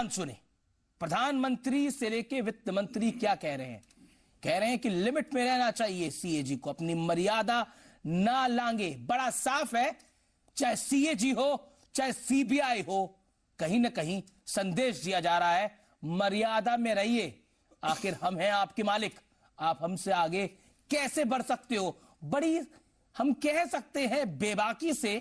सुने, प्रधानमंत्री से लेके वित्त मंत्री क्या कह रहे हैं। कह रहे हैं कि लिमिट में रहना चाहिए सीएजी को, अपनी मर्यादा ना लांगे। बड़ा साफ है, चाहे सीएजी हो चाहे सीबीआई हो, कहीं ना कहीं संदेश दिया जा रहा है मर्यादा में रहिए। आखिर हम हैं आपके मालिक, आप हमसे आगे कैसे बढ़ सकते हो। बड़ी हम कह सकते हैं बेबाकी से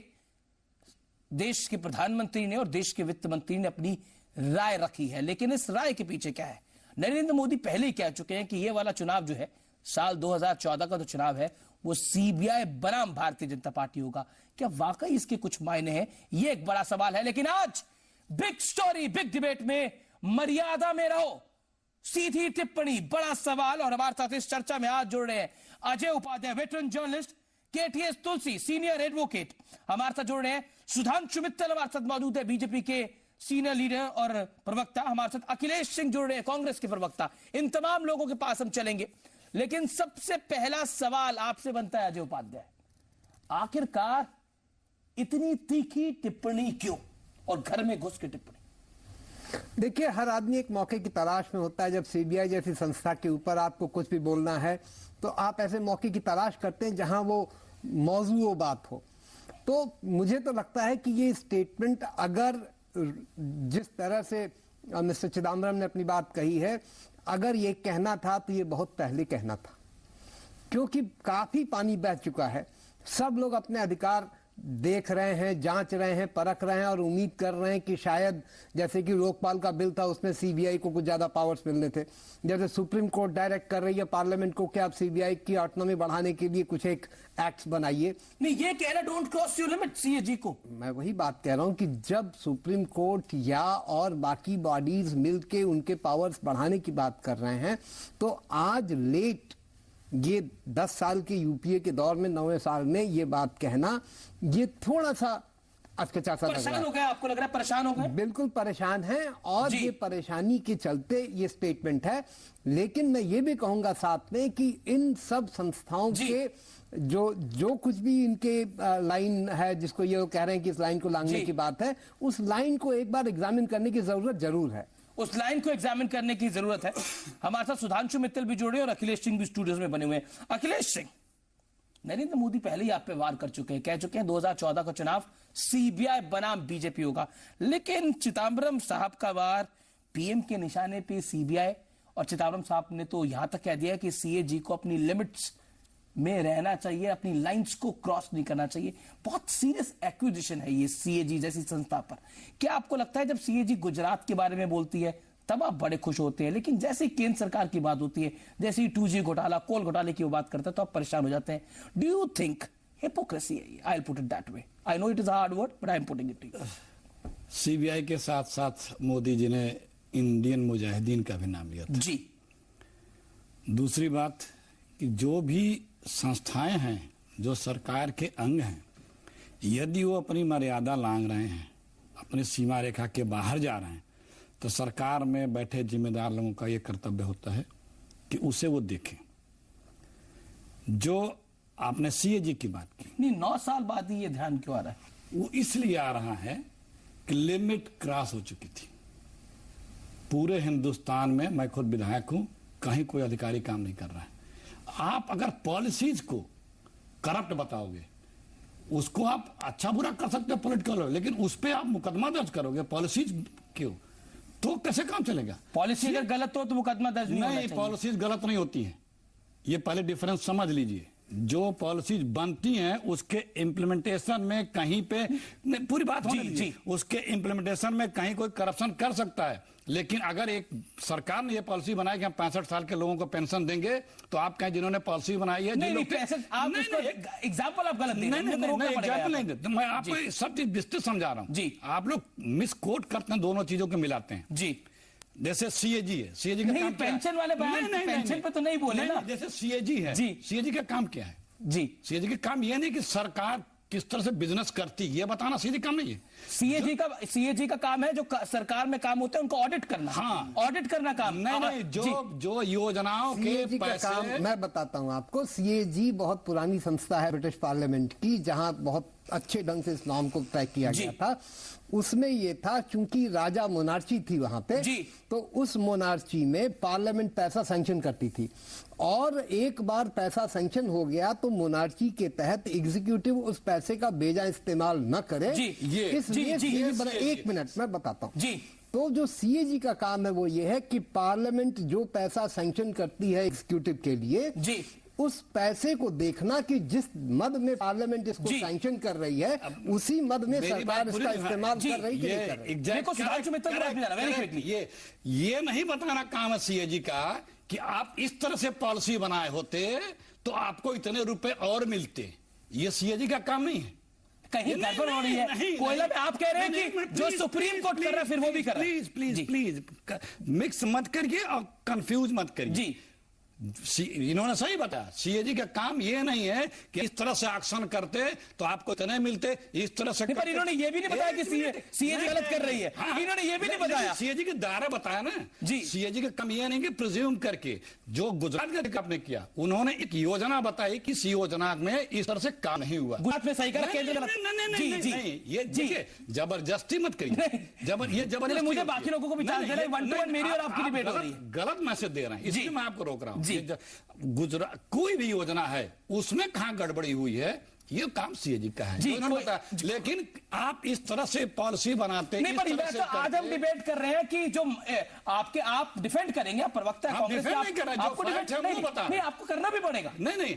देश के प्रधानमंत्री ने और देश के वित्त मंत्री ने अपनी राय रखी है। लेकिन इस राय के पीछे क्या है, नरेंद्र मोदी पहले ही कह चुके हैं कि यह वाला चुनाव जो है, साल 2014 का जो चुनाव है, वो सीबीआई बनाम भारतीय जनता पार्टी होगा। क्या वाकई इसके कुछ मायने हैं, ये एक बड़ा सवाल है। लेकिन आज बिग स्टोरी, बिग डिबेट में मर्यादा में रहो, सीधी टिप्पणी, बड़ा सवाल। और हमारे साथ इस चर्चा में आज जुड़ रहे हैं Ajay Upadhyay, veteran journalist, KTS Tulsi, senior advocate हमारे साथ जुड़ रहे हैं। सुधांशु मित्तल हमारे साथ मौजूद है, बीजेपी के सीनियर लीडर और प्रवक्ता। हमारे साथ अखिलेश सिंह जुड़ रहे हैं, कांग्रेस के प्रवक्ता। इन तमाम लोगों के पास हम चलेंगे। लेकिन सबसे पहला सवाल आपसे बनता है अजय उपाध्याय, आखिरकार इतनी तीखी टिप्पणी क्यों, और घर में घुस के टिप्पणी? देखिए, हर आदमी एक मौके की तलाश में होता है। जब सीबीआई जैसी संस्था के ऊपर आपको कुछ भी बोलना है तो आप ऐसे मौके की तलाश करते हैं जहां वो मौजूद बात हो। तो मुझे तो लगता है कि ये स्टेटमेंट, अगर जिस तरह से मिस्टर चिदम्बरम ने अपनी बात कही है, अगर ये कहना था तो ये बहुत पहले कहना था, क्योंकि काफी पानी बह चुका है। सब लोग अपने अधिकार देख रहे हैं, जांच रहे हैं, परख रहे हैं और उम्मीद कर रहे हैं कि शायद जैसे कि लोकपाल का बिल था, उसमें सीबीआई को कुछ ज्यादा पावर्स मिलने थे। जैसे सुप्रीम कोर्ट डायरेक्ट कर रही है पार्लियामेंट को कि आप सीबीआई की ऑटोनॉमी बढ़ाने के लिए कुछ एक एक्ट बनाइए। नहीं, ये कह रहा don't cross your limit CAG को। मैं वही बात कह रहा हूं कि जब सुप्रीम कोर्ट या और बाकी बॉडीज मिलके उनके पावर्स बढ़ाने की बात कर रहे हैं, तो आज लेट ये 10 साल के यूपीए के दौर में 9वें साल में ये बात कहना, ये थोड़ा सा अचकचा सा लग रहा है। परेशान हो गए? आपको लग रहा है परेशान हो गए? बिल्कुल परेशान हैं, और ये परेशानी के चलते ये स्टेटमेंट है। लेकिन मैं ये भी कहूंगा साथ में कि इन सब संस्थाओं के जो कुछ भी इनके लाइन है, जिसको ये कह रहे हैं कि इस लाइन को लांघने की बात है, उस लाइन को एक बार एग्जामिन करने की जरूरत जरूर है। उस लाइन को एग्जामिन करने की जरूरत है। हमारे साथ सुधांशु मित्तल भी जुड़े और अखिलेश सिंह भी स्टूडियोज में बने हुए हैं। अखिलेश सिंह, नरेंद्र मोदी पहले ही आप पे वार कर चुके हैं, कह चुके हैं 2014 का चुनाव सीबीआई बनाम बीजेपी होगा। लेकिन चिदम्बरम साहब का वार पीएम के निशाने पे सीबीआई, और चिदम्बरम साहब ने तो यहां तक कह दिया कि सीएजी को अपनी लिमिट्स में रहना चाहिए, अपनी लाइंस को क्रॉस नहीं करना चाहिए। बहुत सीरियस एक्विजिशन है ये सीएजी जैसी संस्था पर। क्या आपको लगता है जब सीएजी गुजरात के बारे में बोलती है तब आप बड़े खुश होते हैं, लेकिन जैसे ही केंद्र सरकार की बात होती है, जैसे ही 2G घोटाला, कोल घोटाले की वो बात करता है, तो आप परेशान हो जाते हैं? डू यू थिंक हिपोक्रेसी है ये? I will put it that way. I know it is a hard word, but I am putting it to you. CBI के साथ साथ मोदी जी ने इंडियन मुजाहिदीन का भी नाम लिया था जी। दूसरी बात कि जो भी संस्थाएं हैं, जो सरकार के अंग हैं, यदि वो अपनी मर्यादा लांघ रहे हैं, अपनी सीमा रेखा के बाहर जा रहे हैं, तो सरकार में बैठे जिम्मेदार लोगों का ये कर्तव्य होता है कि उसे वो देखें। जो आपने सीएजी की बात की, नहीं, 9 साल बाद ही ये ध्यान क्यों आ रहा है? वो इसलिए आ रहा है कि लिमिट क्रॉस हो चुकी थी। पूरे हिंदुस्तान में, मैं खुद विधायक हूं, कहीं कोई अधिकारी काम नहीं कर रहा है। आप अगर पॉलिसीज को करप्ट बताओगे, उसको आप अच्छा बुरा कर सकते हो पॉलिटिकल, लेकिन उस पर आप मुकदमा दर्ज करोगे पॉलिसीज क्यों, तो कैसे काम चलेगा? पॉलिसी अगर गलत हो तो मुकदमा दर्ज नहीं होना चाहिए। पॉलिसीज गलत नहीं होती हैं, ये पहले डिफरेंस समझ लीजिए। जो पॉलिसीज बनती हैं उसके इम्प्लीमेंटेशन में कहीं पे पूरी बात होने दीजिए, उसके इम्प्लीमेंटेशन में कहीं कोई करप्शन कर सकता है। लेकिन अगर एक सरकार ने ये पॉलिसी बनाई कि हम 65 साल के लोगों को पेंशन देंगे, तो आप कहें जिन्होंने पॉलिसी बनाई है, एग्जाम्पल आप गलत एग्जाम्पल नहीं देते, मैं आपको सब चीज विस्तृत समझा रहा हूं जी। आप लोग मिस कोट करते हैं, दोनों चीजों को मिलाते हैं जी। जैसे सीएजी है, सीएजी का काम पेंशन वाले पेंशन पे तो नहीं बोले ना। जैसे सीएजी है जी, सीएजी का काम क्या है जी? सीएजी का काम यह नहीं कि सरकार किस तरह से बिजनेस करती, ये बताना सीधी काम नहीं है। सीएजी का काम है, जो सरकार में काम होते हैं उनको ऑडिट करना। हाँ, ऑडिट करना काम नहीं, जो योजनाओं के पैसे काम मैं बताता हूं आपको। सीएजी बहुत पुरानी संस्था है ब्रिटिश पार्लियामेंट की, जहां बहुत अच्छे ढंग से इस नॉर्म को तय किया गया था। उसमें ये था, चूंकि राजा मोनार्ची थी वहां पे, तो उस मोनार्ची में पार्लियामेंट पैसा सैंक्शन करती थी, और एक बार पैसा सैंक्शन हो गया तो मोनार्ची के तहत एग्जीक्यूटिव उस पैसे का बेजा इस्तेमाल न करे। इसलिए एक मिनट मैं बताता हूं। तो जो सीएजी का काम है वो ये है कि पार्लियामेंट जो पैसा सैंक्शन करती है एग्जीक्यूटिव के लिए, उस पैसे को देखना कि जिस मद में पार्लियामेंट इसको सैंक्शन कर रही है उसी मद में सरकार इसका इस्तेमाल कर रही है। ये नहीं बताना काम है सीएजी का कि आप इस तरह से पॉलिसी बनाए होते तो आपको इतने रुपए और मिलते। ये सीएजी का काम नहीं है। कहीं गड़बड़ हो रही है कोयला में। आप कह रहे हैं कि जो सुप्रीम कोर्ट कर रहा है फिर वो भी कर रहा है। प्लीज मिक्स मत करिए और कंफ्यूज मत करिए। इन्होंने सही बताया, सीएजी का काम ये नहीं है कि इस तरह से एक्शन करते तो आपको इतने मिलते, इस तरह से। पर इन्होंने ये भी नहीं बताया कि सीएजी गलत कर रही है। इन्होंने ये भी नहीं बताया। सीएजी के दायरा बताया ना जी। सीएजी का काम ये नहीं कि प्रिज्यूम करके जो गुजरात का आपने किया, उन्होंने एक योजना बताई कि इस योजना में इस तरह से काम नहीं हुआ। गुजरात में सही करा, केंद्र नहीं, ये देखिए जबरदस्ती मत करिए। ये जबरदस्ती मुझे बाकी लोगों को भी चांस दे रहे हैं। 1-to-1 मेरी और आपकी डिबेट हो रही है। गलत मैसेज दे रहे हैं, इसलिए मैं आपको रोक रहा हूं। गुजरात कोई भी योजना है उसमें कहां गड़बड़ी हुई है, ये काम सीएजी का है जी, लेकिन आप इस तरह से पॉलिसी बनाते नहीं। पर तो आज हम डिबेट कर रहे हैं कि जो आप डिफेंड करेंगे, आप प्रवक्ता कांग्रेस के, आपको डिफेंड नहीं, आपको करना भी पड़ेगा। नहीं,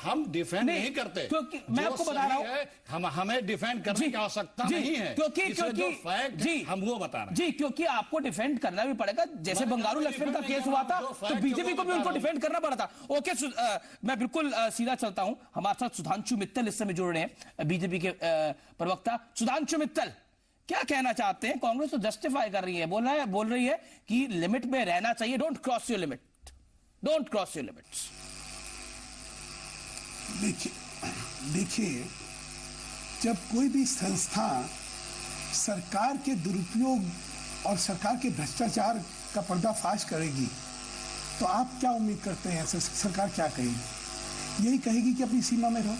हम डिफेंड नहीं करते, क्योंकि मैं आपको बता रहा हूं हमें डिफेंड करने की आवश्यकता नहीं है, क्योंकि हम वो बता रहे हैं जी, क्योंकि आपको डिफेंड करना भी पड़ेगा। जैसे बंगारू लक्ष्मण का केस हुआ था तो बीजेपी को भी उनको डिफेंड करना पड़ा था। ओके, मैं बिल्कुल सीधा चलता हूं। हमारे साथ सुधांशु मित्तल समय जुड़ रहे हैं, बीजेपी के प्रवक्ता। सुधांशु मित्तल, क्या कहना चाहते हैं? कांग्रेस तो जस्टिफाई कर रही है, बोल रही है कि लिमिट में रहना चाहिए, don't cross your limit, don't cross your limits. देखिए, जब कोई भी संस्था सरकार के दुरुपयोग और सरकार के भ्रष्टाचार का पर्दाफाश करेगी तो आप क्या उम्मीद करते हैं सरकार क्या कहेगी? यही कहेगी कि अपनी सीमा में रहो।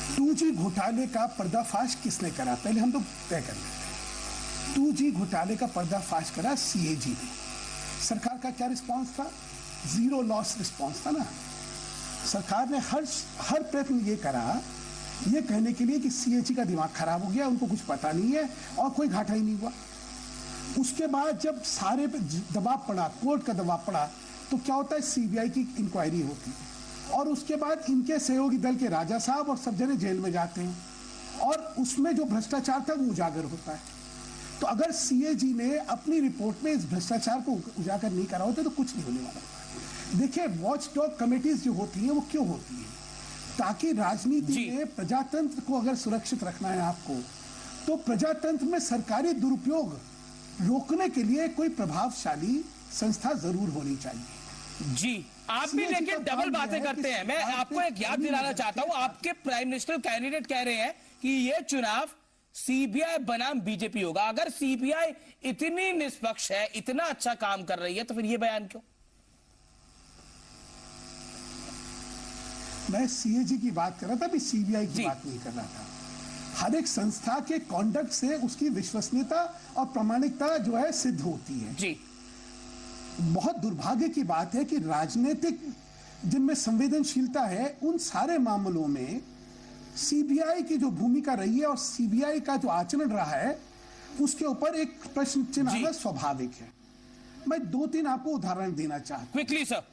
2G घोटाले का पर्दाफाश किसने करा? पहले हम लोग तय कर लेते हैं। 2G घोटाले का पर्दाफाश करा सीएजी ने। सरकार का क्या रिस्पांस था? जीरो लॉस रिस्पांस था ना। सरकार ने हर प्रयत्न ये करा, ये कहने के लिए कि सीएजी का दिमाग खराब हो गया, उनको कुछ पता नहीं है और कोई घाटा ही नहीं हुआ। उसके बाद जब सारे पे दबाव पड़ा, कोर्ट का दबाव पड़ा, तो क्या होता है? सीबीआई की इंक्वायरी होती है और उसके बाद इनके सहयोगी दल के राजा साहब और सब जने जेल में जाते हैं और उसमें जो भ्रष्टाचार था वो उजागर होता है। तो अगर सीएजी ने अपनी रिपोर्ट में इस भ्रष्टाचार को उजागर नहीं करा होता तो कुछ नहीं होने वाला। देखिए, वॉच डॉग कमेटीज जो होती हैं वो क्यों होती हैं? ताकि राजनीति में प्रजातंत्र को अगर सुरक्षित रखना है आपको, तो प्रजातंत्र में सरकारी दुरुपयोग रोकने के लिए कोई प्रभावशाली संस्था जरूर होनी चाहिए। जी, आप भी लेकिन डबल बातें करते हैं। मैं आपको एक याद दिलाना चाहता हूं, आपके प्राइम मिनिस्टर कैंडिडेट कह रहे हैं कि ये चुनाव सीबीआई बनाम बीजेपी होगा। अगर सीबीआई इतनी निष्पक्ष है, इतना अच्छा काम कर रही है, तो फिर ये बयान क्यों? मैं सीएजी की बात कर रहा था, भी सीबीआई की बात नहीं कर रहा था। हर एक संस्था के कॉन्डक्ट से उसकी विश्वसनीयता और प्रामाणिकता जो है सिद्ध होती है जी। बहुत दुर्भाग्य की बात है कि राजनीतिक जिनमें संवेदनशीलता है उन सारे मामलों में सीबीआई की जो भूमिका रही है और सीबीआई का जो आचरण रहा है उसके ऊपर एक प्रश्न चिन्ह आना स्वाभाविक है। मैं 2-3 आपको उदाहरण देना चाहता हूं। Quickly sir.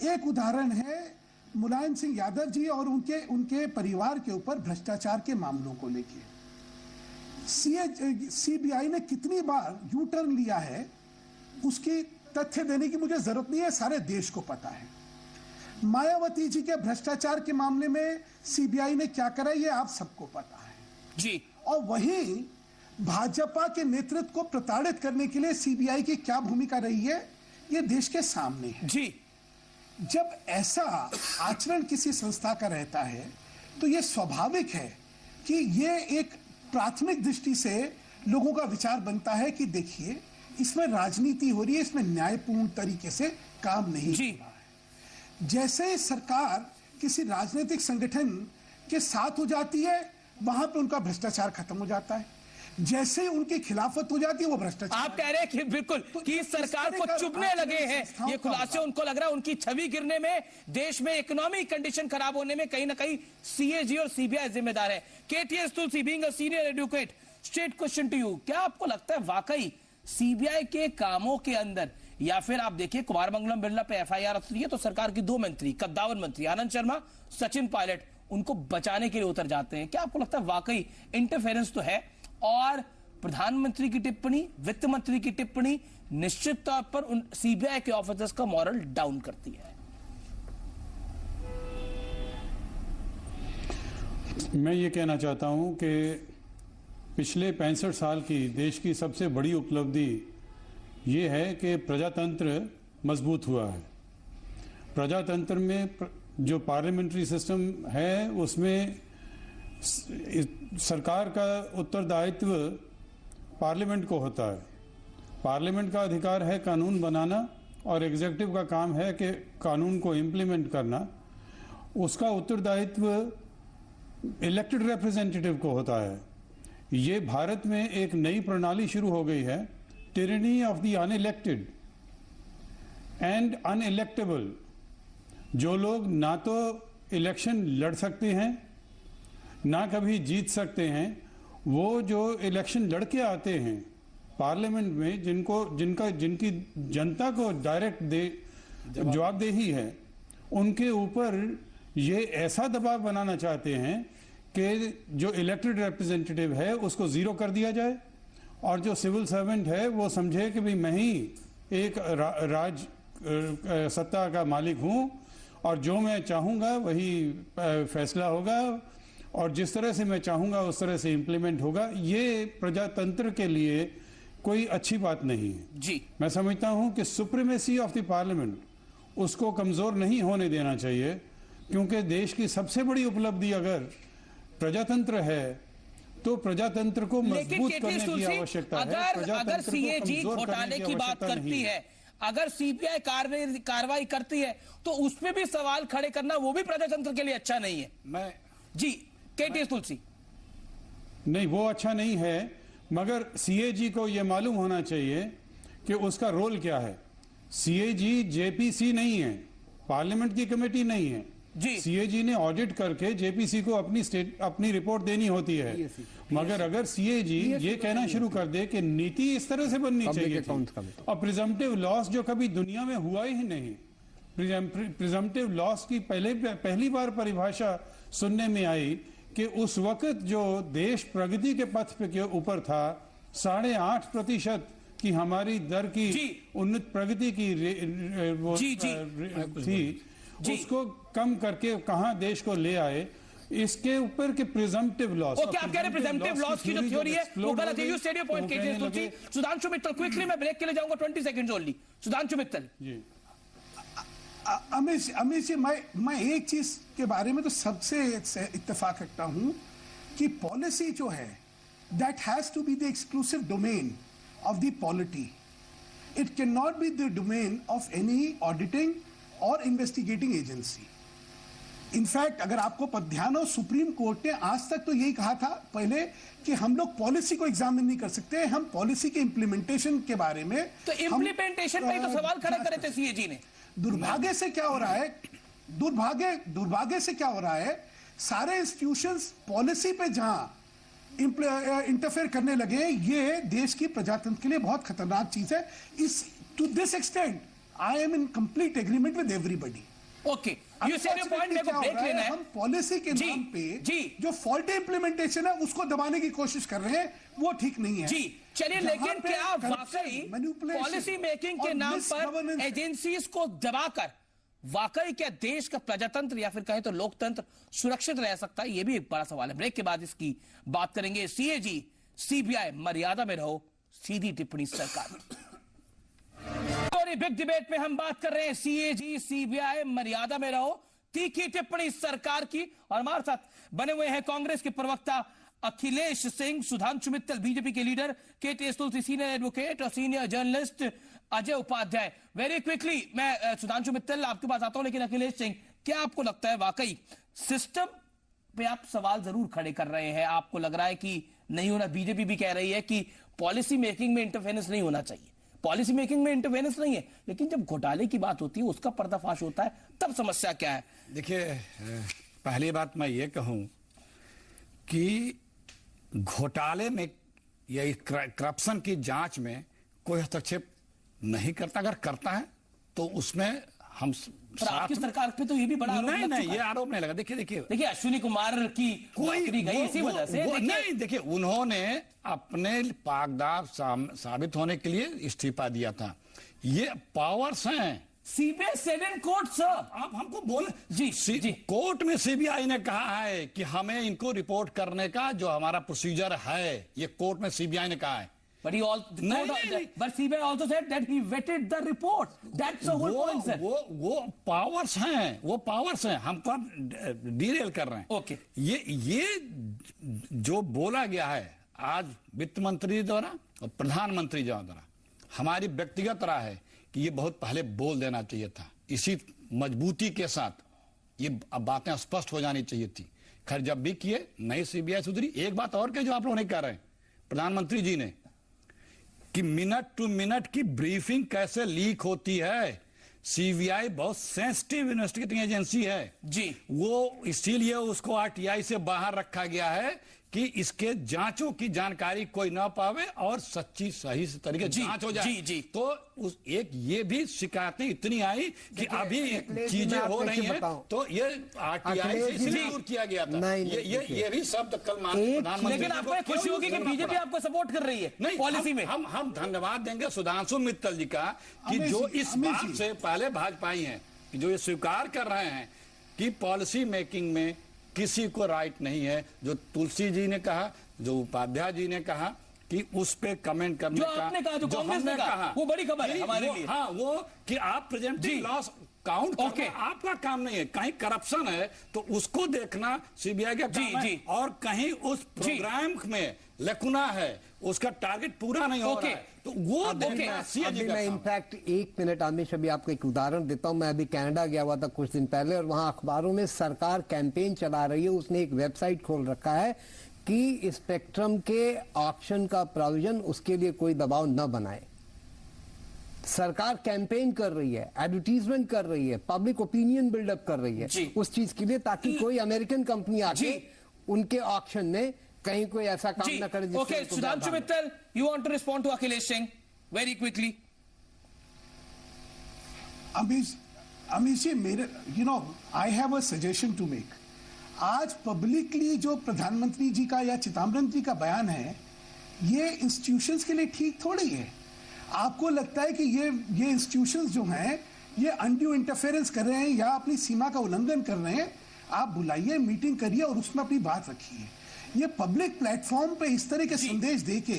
एक उदाहरण है मुलायम सिंह यादव जी और उनके परिवार के ऊपर भ्रष्टाचार के मामलों को लेकर सीबीआई ने कितनी बार यू टर्न लिया है उसकी तथ्य देने की मुझे जरूरत नहीं है, सारे देश को पता है। मायावती जी के भ्रष्टाचार के मामले में सीबीआई ने क्या करा ये आप सबको पता है जी। और वहीं भाजपा के नेतृत्व को प्रताड़ित करने के लिए सीबीआई की क्या भूमिका रही है ये देश के सामने है जी। जब ऐसा आचरण किसी संस्था का रहता है तो यह स्वाभाविक है कि ये एक प्राथमिक दृष्टि से लोगों का विचार बनता है कि देखिए इसमें राजनीति हो रही है, इसमें न्यायपूर्ण तरीके से काम नहीं हो रहा है। जैसे सरकार किसी राजनीतिक संगठन के साथ हो जाती है वहां पे उनका भ्रष्टाचार खत्म हो जाता है। जैसे उनकी खिलाफत हो जाती है वो भ्रष्टाचार। आप कह रहे हैं कि बिल्कुल कि सरकार को चुभने लगे हैं, ये खुलासे उनको लग रहा है उनकी छवि गिरने में, देश में इकोनॉमिक कंडीशन खराब होने में कहीं ना कहीं सीएजी और सीबीआई जिम्मेदार है। KTS Tulsi, being a senior advocate, straight question to you, क्या आपको लगता है वाकई सीबीआई के कामों के अंदर, या फिर आप देखिए कुमार मंगलम बिरला पे एफआईआर होती है तो सरकार की 2 मंत्री, कद्दावर मंत्री आनंद शर्मा, सचिन पायलट, उनको बचाने के लिए उतर जाते हैं, क्या आपको लगता है वाकई इंटरफेरेंस तो है? और प्रधानमंत्री की टिप्पणी, वित्त मंत्री की टिप्पणी निश्चित तौर पर उन सीबीआई के ऑफिसर्स का मॉरल डाउन करती है। मैं ये कहना चाहता हूं कि पिछले 65 साल की देश की सबसे बड़ी उपलब्धि ये है कि प्रजातंत्र मजबूत हुआ है। प्रजातंत्र में जो पार्लियामेंट्री सिस्टम है उसमें सरकार का उत्तरदायित्व पार्लियामेंट को होता है। पार्लियामेंट का अधिकार है कानून बनाना और एग्जीक्यूटिव का काम है कि कानून को इम्प्लीमेंट करना। उसका उत्तरदायित्व इलेक्टेड रिप्रेजेंटेटिव को होता है। ये भारत में एक नई प्रणाली शुरू हो गई है, tyranny of the unelected and unelectable. जो लोग ना तो इलेक्शन लड़ सकते हैं ना कभी जीत सकते हैं, वो जो इलेक्शन लड़के आते हैं पार्लियामेंट में, जिनकी जनता को डायरेक्ट जवाबदेही है, उनके ऊपर ये ऐसा दबाव बनाना चाहते हैं कि जो इलेक्टेड रिप्रेजेंटेटिव है उसको जीरो कर दिया जाए और जो सिविल सर्वेंट है वो समझे कि भाई मैं ही एक राज सत्ता का मालिक हूं और जो मैं चाहूंगा वही फैसला होगा और जिस तरह से मैं चाहूंगा उस तरह से इंप्लीमेंट होगा। ये प्रजातंत्र के लिए कोई अच्छी बात नहीं है जी। मैं समझता हूं कि सुप्रीमेसी ऑफ द पार्लियामेंट उसको कमजोर नहीं होने देना चाहिए, क्योंकि देश की सबसे बड़ी उपलब्धि अगर प्रजातंत्र है तो प्रजातंत्र को मजबूत करने की आवश्यकता है। अगर सीएजी घोटाले की बात करती है, अगर सीबीआई कार्रवाई करती है तो उसमें भी सवाल खड़े करना वो भी प्रजातंत्र के लिए अच्छा नहीं है। मैं जी केटीएस तुलसी, नहीं वो अच्छा नहीं है, मगर सीएजी को यह मालूम होना चाहिए कि उसका रोल क्या है। सीएजी जेपीसी नहीं है, पार्लियामेंट की कमेटी नहीं है जी। सीएजी ने ऑडिट करके जेपीसी को अपनी रिपोर्ट देनी होती है। मगर अगर सीएजी ये कहना शुरू कर दे कि नीति इस तरह से बननी चाहिए थी, और प्रिजम्पटिव लॉस जो कभी दुनिया में हुआ ही नहीं, प्रिजम्पटिव लॉस की पहली बार परिभाषा सुनने में आई कि उस वक्त जो देश प्रगति के पथ के ऊपर था, 8.5% की हमारी दर की उन्नत प्रगति की वो थी, उसको कम करके कहां देश को ले आए। इसके ऊपर के प्रिजम्पटिव लॉस, ओके आप कह रहे प्रिजम्पटिव लॉस की जो थ्योरी है वो गलत है। You said your point KTS Tulsi. Sudhanshu Mittal quickly, मैं ब्रेक के लिए जाऊंगा, 20 सेकंड्स ओनली। सुधांशु मित्तल जी। अमित जी, मैं एक चीज के बारे में तो सबसे इत्तेफाक रखता हूं कि पॉलिसी जो है that has to be the exclusive domain of the polity. It can not be the domain of any auditing और इन्वेस्टिगेटिंग एजेंसी। इनफैक्ट अगर आपको ध्यान हो, सुप्रीम कोर्ट ने आज तक तो यही कहा था पहले कि हम लोग पॉलिसी को एग्जामिन नहीं कर सकते, हम पॉलिसी के इंप्लीमेंटेशन के बारे में, तो इंप्लीमेंटेशन पे ही तो सवाल खड़े करे थे सीएजी ने। दुर्भाग्य से क्या हो रहा है, दुर्भाग्य से क्या हो रहा है, सारे इंस्टीट्यूशंस पॉलिसी पे जहां इंटरफेयर करने लगे, ये देश की प्रजातंत्र के लिए बहुत खतरनाक चीज है। इस to this extent I am in complete agreement with everybody. Okay, you said your point, मेरे को ब्रेक लेना है। हम पॉलिसी के नाम पे जो फॉल्टी इंप्लीमेंटेशन है उसको दबाने की कोशिश कर रहे हैं, वो ठीक नहीं है जी। चलिए, लेकिन क्या वाकई पॉलिसी मेकिंग के नाम पर एजेंसीज को दबाकर वाकई क्या देश का प्रजातंत्र या फिर कहें तो लोकतंत्र सुरक्षित रह सकता है? यह भी एक बड़ा सवाल है। ब्रेक के बाद इसकी बात करेंगे। सीएजी सीबीआई मर्यादा में रहो, सीधी टिप्पणी सरकार। बिग डिबेट में हम बात कर रहे हैं सीएजी सीबीआई मर्यादा में रहो, तीखी टिप्पणी सरकार की। और हमारे साथ बने हुए हैं कांग्रेस के प्रवक्ता अखिलेश सिंह, सुधांशु मित्तल बीजेपी के leader, KTS Tulsi senior advocate और senior journalist Ajay Upadhyay. Very quickly मैं सुधांशु मित्तल आपके पास आता हूं, लेकिन अखिलेश सिंह, क्या आपको लगता है वाकई सिस्टम पे आप सवाल जरूर खड़े कर रहे हैं, आपको लग रहा है कि नहीं होना। बीजेपी भी कह रही है कि पॉलिसी मेकिंग में इंटरफेरेंस नहीं होना चाहिए, पॉलिसी मेकिंग में इंटरफेरेंस नहीं है, लेकिन जब घोटाले की बात होती है, उसका पर्दाफाश होता है, तब समस्या क्या है? देखिए, पहली बात मैं ये कहूं कि घोटाले में या करप्शन की जांच में कोई हस्तक्षेप नहीं करता। अगर करता है तो उसमें हम पर आपकी सरकार पे तो ये भी बड़ा आरोप नहीं लग नहीं चुका ये है। आरोप नहीं लगा। देखिए अश्विनी कुमार की नौकरी गई इसी वजह से। नहीं, देखिए उन्होंने अपने पाकदार साबित होने के लिए इस्तीफा दिया था। ये पावर्स हैं। CBI said in court sir. आप हमको बोले जी। कोर्ट में सीबीआई ने कहा है कि हमें इनको रिपोर्ट करने का जो हमारा प्रोसीजर है, ये कोर्ट में सीबीआई ने कहा है। But he also but CBI also said that he vetted the report. That's the whole point, sir. वो पावर्स हैं, वो पावर्स हैं। हमको डीरेल कर रहे हैं। Okay. ये जो बोला गया है आज वित्त मंत्री द्वारा और प्रधानमंत्री द्वारा, हमारी व्यक्तिगत राय है कि ये बहुत पहले बोल देना चाहिए था। इसी मजबूती के साथ ये अब बातें स्पष्ट हो जानी चाहिए थी। खैर जब भी किए, नई सीबीआई सुधरी। एक बात और के जो आप लोग नहीं कह रहे हैं, प्रधानमंत्री जी ने, कि मिनट टू मिनट की ब्रीफिंग कैसे लीक होती है। सीबीआई बहुत सेंसिटिव इन्वेस्टिगेटिंग एजेंसी है जी, वो इसीलिए उसको आरटीआई से बाहर रखा गया है कि इसके जांचों की जानकारी कोई ना पावे और सच्ची सही तरीके जांच हो जाए। जी। तो एक ये भी शिकायतें इतनी आई कि अभी चीजें हो रही हैं, तो ये आरटीआई से इसलिए दूर किया गया था। ये भी शब्द कल प्रधानमंत्री। लेकिन आपको एक खुशी होगी कि बीजेपी आपको सपोर्ट कर रही है नहीं पॉलिसी में। हम धन्यवाद देंगे सुधांशु मित्तल जी का कि जो इस बात से पहले भाजपाई हैं, कि जो ये स्वीकार कर रहे हैं कि पॉलिसी मेकिंग में किसी को राइट नहीं है। जो तुलसी जी ने कहा, जो उपाध्याय जी ने कहा कि उस पे कमेंट करने जो का, आपने कहा, जो कांग्रेस ने कहा, वो बड़ी खबर है हमारे लिए। हाँ, वो कि आप प्रेजेंटिंग लॉस काउंट करना आपका काम नहीं है। कहीं करप्शन है तो उसको देखना सीबीआई का काम है, और कहीं उस प्रोग्राम में लकुना है, उसका टारगेट पूरा नहीं हो रहा है, तो वो देखना सीएजी का मैं काम। इनफैक्ट 1 मिनट आमिश, अभी आपको एक उदाहरण देता हूं। मैं अभी कनाडा गया हुआ था कुछ दिन पहले, और वहां अखबारों में सरकार कैंपेन चला रही है। उसने एक वेबसाइट खोल रखा है कि स्पेक्ट्रम के ऑक्शन का प्रोविजन, उसके लिए कोई दबाव न बनाए। सरकार कैंपेन कर रही है, एडवर्टीजमेंट कर रही है, पब्लिक ओपिनियन बिल्डअप कर रही है उस चीज के लिए, ताकि कोई अमेरिकन कंपनी आके उनके ऑक्शन में कहीं कोई ऐसा काम ना करे। Okay, Sudhanshu Mittal, you want to respond to Akhilesh Singh very quickly. Amish ji, मेरे I have a suggestion to make. आज पब्लिकली जो प्रधानमंत्री जी का या चिदम्बरम जी का बयान है, ये इंस्टीट्यूशंस के लिए ठीक थोड़ी है। आपको लगता है कि ये इंस्टीट्यूशंस जो हैं ये अनड्यू इंटरफेरेंस कर रहे हैं या अपनी सीमा का उल्लंघन कर रहे हैं? आप बुलाइए, मीटिंग करिए और उसमें अपनी बात रखिए। ये पब्लिक प्लेटफॉर्म पे इस तरह के संदेश देके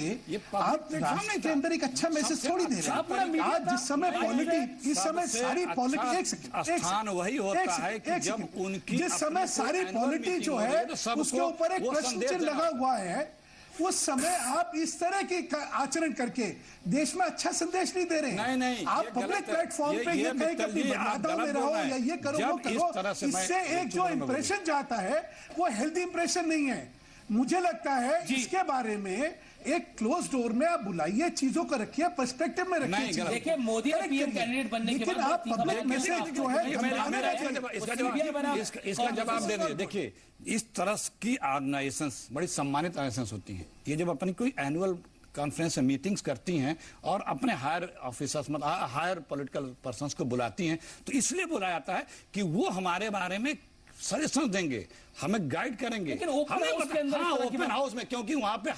आप राष्ट्र के अंदर एक अच्छा मैसेज थोड़ी दे रहे हैं। आज जिस समय पॉलिटिक्स, इस समय सारी पॉलिटिक्स, स्थान वही होता है कि जब उनकी जिस समय सारी पॉलिटिक्स जो है उसके ऊपर एक प्रश्न चिन्ह लगा हुआ है, उस समय आप इस तरह के आचरण करके देश में अच्छा संदेश नहीं दे रहे हैं। नहीं, आप पब्लिक प्लेटफॉर्म पे ये कहें कि अपनी मर्यादाओं में रहो या ये करो वो करो, इससे एक जो इंप्रेशन जाता है वो हेल्दी इंप्रेशन नहीं है। मुझे लगता है इसके बारे में एक क्लोज डोर में आप बुलाइए, चीजों को रखिए, पर्सपेक्टिव में रखिए। देखिए, मोदी ने पीएम कैंडिडेट बनने के बाद आप पब्लिक मैसेज जो है इसका जवाब दे दीजिए। देखिए, इस तरह की ऑर्गेनाइजेशंस बड़ी सम्मानित ऑर्गेनाइजेशंस होती हैं। ये जब अपनी कोई एनुअल कॉन्फ्रेंस में मीटिंग्स करती हैं और अपने हायर ऑफिसर्स, मतलब हायर पॉलिटिकल पर्सन्स को बुलाती हैं, तो इसलिए बुलाया जाता है कि वो हमारे बारे में सजेशन देंगे, हमें गाइड करेंगे। ओपन हाउस में, क्योंकि वहां पे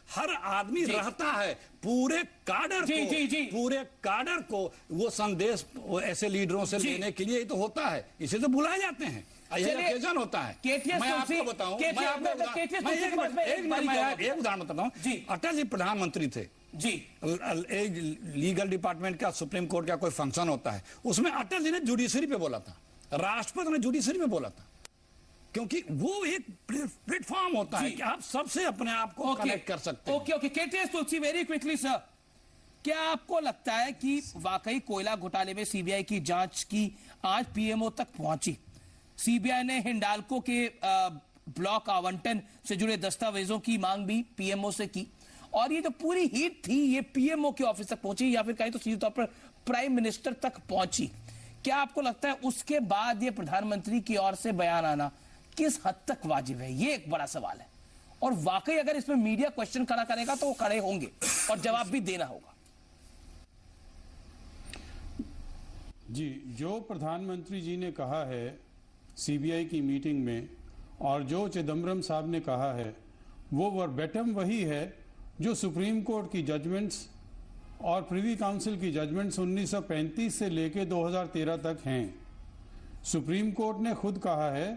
हर आदमी रहता है। पूरे काडर को वो संदेश ऐसे लीडरों से लेने के लिए तो होता है, इसे तो बुलाए जाते हैं, ओकेजन होता है। मैं आपको बताऊं, एक उदाहरण बताता हूं। अटल जी प्रधानमंत्री थे जी, लीगल डिपार्टमेंट का, सुप्रीम कोर्ट का कोई फंक्शन होता है, उसमें अटल जी ने जुडिशरी पे बोला था, राष्ट्रपति ने जुडिशरी में बोला था, क्योंकि वो एक प्लेटफॉर्म होता है कि आप सबसे अपने आप को कनेक्ट कर सकते हैं। ओके, केटीएस तुलसी, वेरी क्विकली सर, क्या आपको लगता है कि वाकई कोयला घोटाले में सीबीआई की जांच की आज पीएमओ तक पहुंची? सीबीआई ने हिंडाल्को के ब्लॉक आवंटन से जुड़े दस्तावेजों की मांग भी पीएमओ से की, और ये जो पूरी हीट थी ये पीएमओ के ऑफिस तक पहुंची, या फिर कहीं तो सीधे तौर पर प्राइम मिनिस्टर तक पहुंची। क्या आपको लगता है उसके बाद ये प्रधानमंत्री की ओर से बयान आना किस हद तक वाजिब है? ये एक बड़ा सवाल है, और वाकई अगर इसमें मीडिया क्वेश्चन खड़ा करेगा तो वो खड़े होंगे और जवाब भी देना होगा। जी, जो प्रधानमंत्री जी ने कहा है सीबीआई की मीटिंग में और जो चिदम्बरम साहब ने कहा है वो वर्बेटम वही है जो सुप्रीम कोर्ट की जजमेंट्स और प्रिवी काउंसिल की जजमेंट्स 1935 से लेकर 2013 तक हैं। सुप्रीम कोर्ट ने खुद कहा है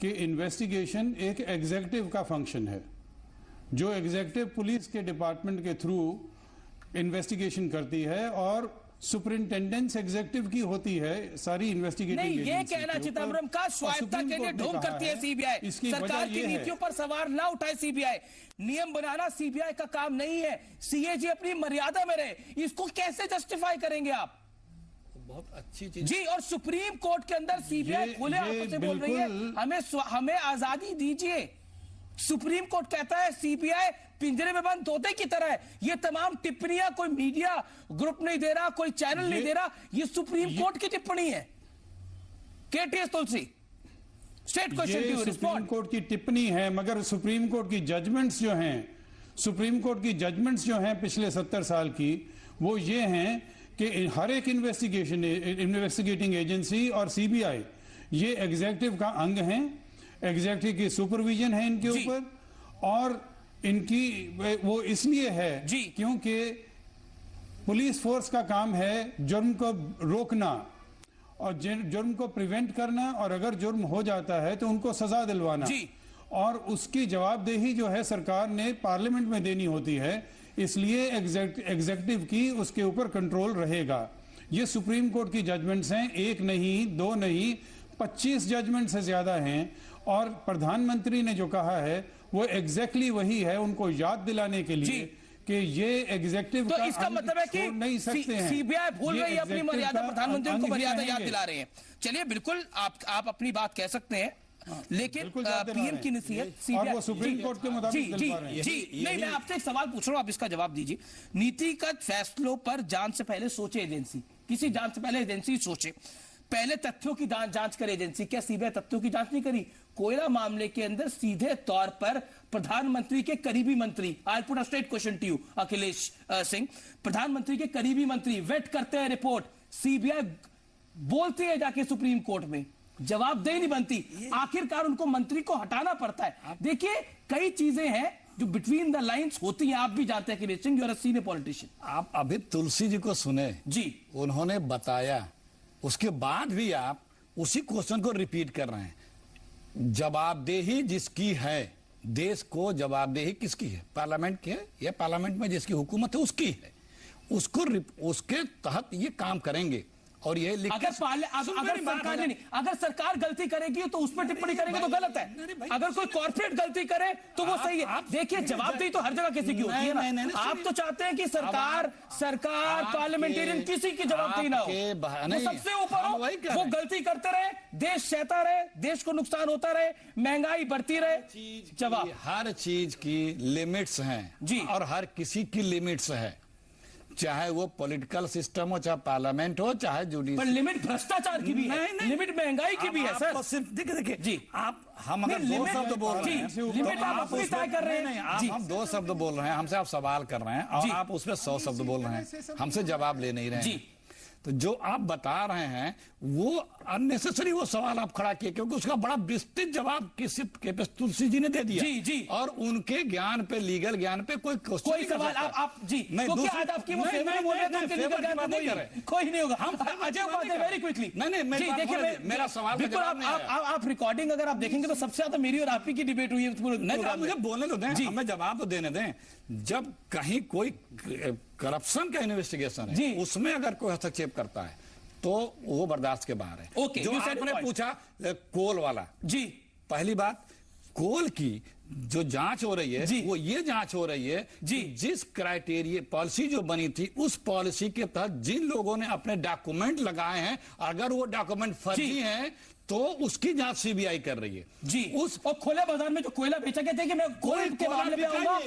कि इन्वेस्टिगेशन एक एग्जीक्यूटिव का फंक्शन है, जो एग्जीक्यूटिव पुलिस के डिपार्टमेंट के थ्रू इन्वेस्टिगेशन करती है और सुपरिंटेंडेंस एग्जीक्यूटिव की होती है सारी इन्वेस्टिगेटिंग नहीं, ये एजेंसी कहना के ऊपर। चिदम्बरम का स्वायत्तता के लिए ढोंग करती है सीबीआई, इसकी सरकार वजह की ये है नीतियों पर सवाल ना उठाए सीबीआई। नियम बनाना सीबीआई का काम नहीं है, सीएजी अपनी मर्यादा में रहे, इसको कैसे जस्टिफाई करेंगे आप? बहुत अच्छी चीज जी, और सुप्रीम कोर्ट के अंदर सीबीआई खुले हाथों से बोल रही है हमें आजादी दीजिए। सुप्रीम कोर्ट कहता है सीबीआई पिंजरे में बंद तोते की तरह है। ये तमाम टिप्पणियां कोई मीडिया ग्रुप नहीं दे रहा, कोई चैनल नहीं दे रहा, ये सुप्रीम कोर्ट की टिप्पणी है। KTS Tulsi, state question to you, supreme respond. Court की टिप्पणी है, मगर सुप्रीम कोर्ट की जजमेंट्स जो हैं, सुप्रीम कोर्ट की जजमेंट्स जो हैं पिछले 70 साल की, वो ये हैं कि हर एक इन्वेस्टिगेटिंग एजेंसी और सीबीआई ये एग्जीक्यूटिव का अंग है, एग्जीक्यूटिव की सुपरविजन है इनके ऊपर, और इनकी वो इसलिए है क्योंकि पुलिस फोर्स का काम है जुर्म को रोकना और जुर्म को प्रिवेंट करना, और अगर जुर्म हो जाता है तो उनको सजा दिलवाना, और उसकी जवाबदेही जो है सरकार ने पार्लियामेंट में देनी होती है, इसलिए एग्जीक्यूटिव की उसके ऊपर कंट्रोल रहेगा। ये सुप्रीम कोर्ट की जजमेंट्स हैं, एक नहीं, दो नहीं, 25 जजमेंट से ज्यादा हैं, और प्रधानमंत्री ने जो कहा है वो एग्जैक्टली वही है, उनको याद दिलाने के लिए कि ये एग्जीक्यूटिव तो इसका मतलब है कि नहीं सकते हैं। सीबीआई भूल रही है अपनी मर्यादा, प्रधानमंत्री उनको मर्यादा याद दिला रहे हैं। चलिए, बिल्कुल आप अपनी बात कह सकते हैं, लेकिन पीएम की नसीहत और वो सुप्रीम कोर्ट के मुताबिक दिलवा रहे हैं। जी, नहीं, मैं आपसे एक सवाल पूछ रहा हूं, आप इसका जवाब दीजिए। नीतिगत फैसलों पर जांच से पहले सोचे एजेंसी, किसी जांच से पहले एजेंसी सोचे, पहले तथ्यों की जांच करे एजेंसी। क्या सीबीआई तथ्यों की जांच नहीं करी? कोयला मामले के अंदर सीधे तौर पर प्रधानमंत्री के करीबी मंत्री, I put a straight question to you Akhilesh Singh, प्रधानमंत्री के करीबी मंत्री वेट करते हैं रिपोर्ट, सीबीआई बोलती है जाके सुप्रीम कोर्ट में, जवाबदेही नहीं बनती, आखिरकार उनको मंत्री को हटाना पड़ता है। देखिए, कई चीजें हैं जो बिटवीन द लाइंस होती हैं, आप भी जानते हैं Akhilesh Singh, you are a senior politician. आप अभी तुलसी जी को सुने जी, उन्होंने बताया, उसके बाद भी आप उसी क्वेश्चन को रिपीट कर रहे हैं। जवाबदेही जिसकी है, देश को जवाबदेही किसकी है? पार्लियामेंट की है, या पार्लियामेंट में जिसकी हुकूमत है उसकी है, उसके तहत ये काम करेंगे। और ये अगर सरकार गलती करेगी तो उस पर टिप्पणी करेंगे तो गलत है, अगर कोई कॉर्पोरेट गलती करे तो वो सही है। देखिए, जवाबदेही तो हर जगह किसी की होती है ना। आप तो चाहते हैं कि सरकार पार्लियामेंटेरियन किसी की जवाबदेही ना हो, वो सबसे ऊपर हो, वो गलती करते रहे, देश सहता रहे, देश को नुकसान होता रहे, महंगाई बढ़ती रहे। जवाब, हर चीज की लिमिट्स हैं जी, और हर किसी की लिमिट्स है, चाहे वो पॉलिटिकल सिस्टम हो, चाहे पार्लियामेंट हो, चाहे जुडिशरी। पर लिमिट भ्रष्टाचार की भी है, लिमिट महंगाई की भी है सर। सिर्फ देखिए जी, हम अगर दो शब्द बोल रहे हैं, लिमिट आप अपनी तय कर रहे हैं। हम 2 शब्द बोल रहे हैं, हमसे आप सवाल कर रहे हैं, और आप उसमें 100 शब्द बोल रहे हैं, हमसे जवाब ले नहीं रहे हैं। तो जो आप बता रहे हैं वो अननेसेसरी वो सवाल आप खड़ा किए, क्योंकि उसका बड़ा विस्तृत जवाब तुलसी जी ने दे दिया। जी, जी। और उनके ज्ञान पे, लीगल ज्ञान पे कोई सवाल आप जी नहीं, तो क्या आज आपकी वो फेवर बोल रहे थे, लीगल ज्ञान पे कोई नहीं होगा। हम अजय उपाध्याय वेरी क्विकली, नहीं, देखिए मेरा सवाल बिल्कुल, आप रिकॉर्डिंग अगर आप देखेंगे तो सबसे ज्यादा मेरी और आपकी की डिबेट हुई है। मुझे बोलने तो दें, हमें जवाब तो देने दें। जब कहीं कोई करप्शन का इन्वेस्टिगेशन है, उसमें अगर कोई हस्तक्षेप करता है तो वो बर्दाश्त के बाहर है। ओके, जो आपने पूछा कोल वाला, जी, पहली बात, कोल की जो जांच हो रही है वो ये जांच हो रही है जी, जिस क्राइटेरिया पॉलिसी जो बनी थी, उस पॉलिसी के तहत जिन लोगों ने अपने डॉक्यूमेंट लगाए हैं, अगर वो डॉक्यूमेंट फर्जी हैं तो उसकी जांच सीबीआई कर रही है जी। उस और खुले बाजार में जो कोयला बेचा गया था कि मैं गोल्ड के मामले में आऊंगा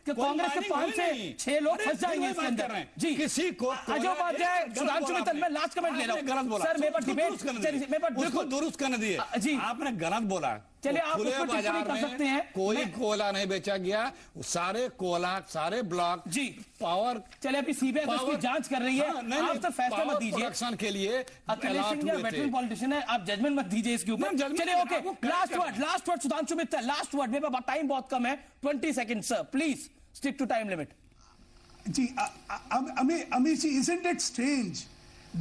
तो कांग्रेस के 5 से 6 लोग फंस जाएंगे इसके अंदर। जी, किसी को अजय उपाध्याय, सुधांशु मित्तल, मैं लास्ट कमेंट ले रहा हूं सर। मेरे पास डिबेट दुरुस्त करने दिए जी, आपने गलत बोला। चलिए आप खुले उसको टिप्पणी बाजार कर में सकते हैं। कोई कोयला नहीं बेचा गया, सारे कोयला सारे ब्लॉक जी पावर। चलिए अभी सीबीआई उसकी जांच कर रही है। आप तो फैसला मत दीजिए, प्रोडक्शन के लिए अखिलेश सिंह वेटरन पॉलिटिशियन है, आप जजमेंट मत दीजिए इसके ऊपर। चलिए okay, last word Sudhanshu Mittal, last word. मेरे पास टाइम बहुत कम है, 20 second sir, please stick to time limit. जी Amit ji, isn't it strange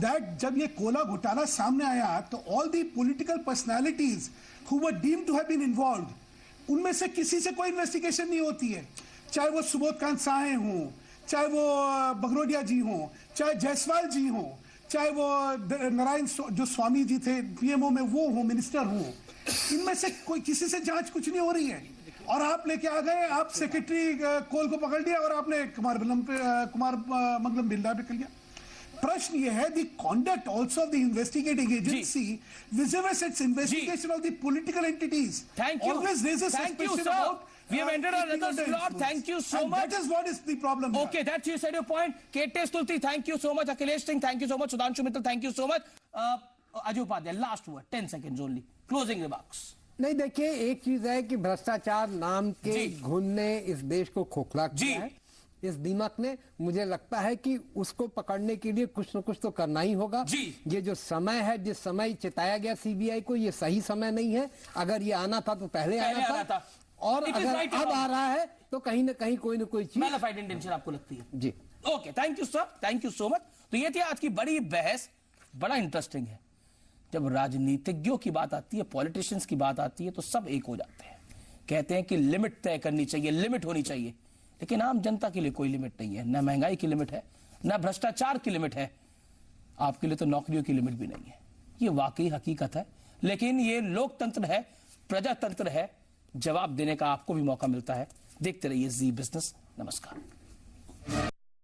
that जब ये कोला घोटाला सामने आया तो all the political personalities who were deemed to have been involved, उनमें से किसी से कोई इन्वेस्टिगेशन नहीं होती है, चाहे वो सुबोध कांत साहे हों, चाहे वो बगरोडिया जी हों, चाहे जायसवाल जी हों, चाहे वो नारायण जो स्वामी जी थे पीएमओ में वो हो, मिनिस्टर हो, इनमें से कोई किसी से जांच कुछ नहीं हो रही है। और आप लेके आ गए, आप सेक्रेटरी कोल को पकड़ लिया और आपने कुमार मंगलम बिरला पे कर लिया। प्रश्न ये है, the conduct also of the investigating agency vis-a-vis its investigation of the political entities Thank you. always raises Thank you, suspicion sir. about We have entered another slot. Thank you so and much. That is what is the problem here. Okay, that's you said your point. K.T. Stulti, thank you so much. Akhilesh Singh, thank you so much. Sudhanshu Mittal, thank you so much. Ajay Upadhyay, last word, 10 seconds only. Closing remarks. नहीं, देखिए एक चीज है कि भ्रष्टाचार नाम के घुन ने इस देश को खोखला किया है। इस दीमक ने, मुझे लगता है कि उसको पकड़ने के लिए कुछ न कुछ तो करना ही होगा। ये जो समय है, जिस समय चिताया गया सीबीआई को, ये सही समय नहीं है। अगर ये आना था तो पहले आना था। और अगर अब आ रहा है तो कहीं ना कहीं कोई ना कोई चीज मैलिफाइड इंटेंशन आपको लगती है। जी okay, thank you sir, thank you so much. तो ये थी आज की बड़ी बहस। बड़ा इंटरेस्टिंग है, जब राजनीतिज्ञों की बात आती है, पॉलिटिशियंस की बात आती है, तो सब एक हो जाते हैं, कहते हैं कि लिमिट तय करनी चाहिए, लिमिट होनी चाहिए। लेकिन आम जनता के लिए कोई लिमिट नहीं है, ना महंगाई की लिमिट है, ना भ्रष्टाचार की लिमिट है, आपके लिए तो नौकरियों की लिमिट भी नहीं है। ये वाकई हकीकत है। लेकिन ये लोकतंत्र है, प्रजातंत्र है, जवाब देने का आपको भी मौका मिलता है। देखते रहिए जी बिजनेस। नमस्कार।